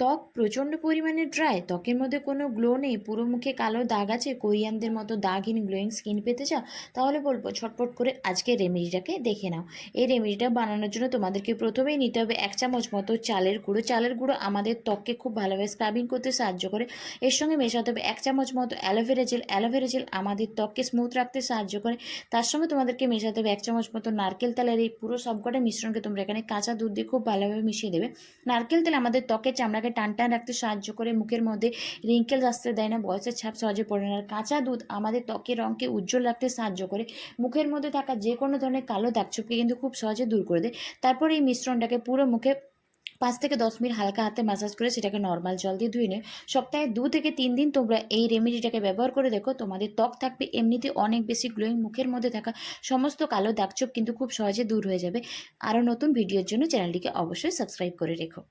ত্বক প্রচণ্ড পরিমাণে ড্রাই, ত্বকের মধ্যে কোনো গ্লো নেই, পুরো মুখে কালো দাগ আছে, কোরিয়ানদের মতো দাগহীন গ্লোয়িং স্কিন পেতে চাও, তাহলে বলবো ঝটপট করে আজকের রেমেডিটাকে দেখে নাও। এই রেমেডিটা বানানোর জন্য তোমাদেরকে প্রথমেই নিতে হবে 1 চামচ মতো চালের গুঁড়ো। চালের গুঁড়ো আমাদের ত্বককে খুব ভালোভাবে স্ক্রাবিং করতে সাহায্য করে। এর সঙ্গে মেশাতে হবে 1 চামচ মতো অ্যালোভেরা জেল। অ্যালোভেরা জেল আমাদের ত্বককে স্মুথ রাখতে সাহায্য করে। তার সঙ্গে তোমাদেরকে মেশাতে হবে 1 চামচ মতো নারকেল তেলের। এই পুরো সবকটা মিশ্রণকে তোমরা এখানে কাঁচা দুধ দিয়ে খুব ভালোভাবে মিশিয়ে দেবে। নারকেল তেল আমাদের ত্বকের চামড়াকে টান টান রাখতে সাহায্য করে, মুখের মধ্যে রিঙ্কেলস আসতে দেয় না, বয়সের ছাপ সহজে পড়ে না। আর কাঁচা দুধ আমাদের ত্বকের রঙকে উজ্জ্বল রাখতে সাহায্য করে, মুখের মধ্যে থাকা যে কোনো ধরনের কালো দাগছোপকে কিন্তু খুব সহজে দূর করে দেয়। তারপর এই মিশ্রণটাকে পুরো মুখে 5 থেকে 10 মিনিট হালকা হাতে ম্যাসাজ করে সেটাকে নর্মাল জল দিয়ে ধুয়ে নেয়। সপ্তাহে 2 থেকে 3 দিন তোমরা এই রেমেডিটাকে ব্যবহার করে দেখো, তোমাদের ত্বক থাকবে এমনিতে অনেক বেশি গ্লোয়িং, মুখের মধ্যে থাকা সমস্ত কালো দাগছোপ কিন্তু খুব সহজে দূর হয়ে যাবে। আরও নতুন ভিডিওর জন্য চ্যানেলটিকে অবশ্যই সাবস্ক্রাইব করে রেখো।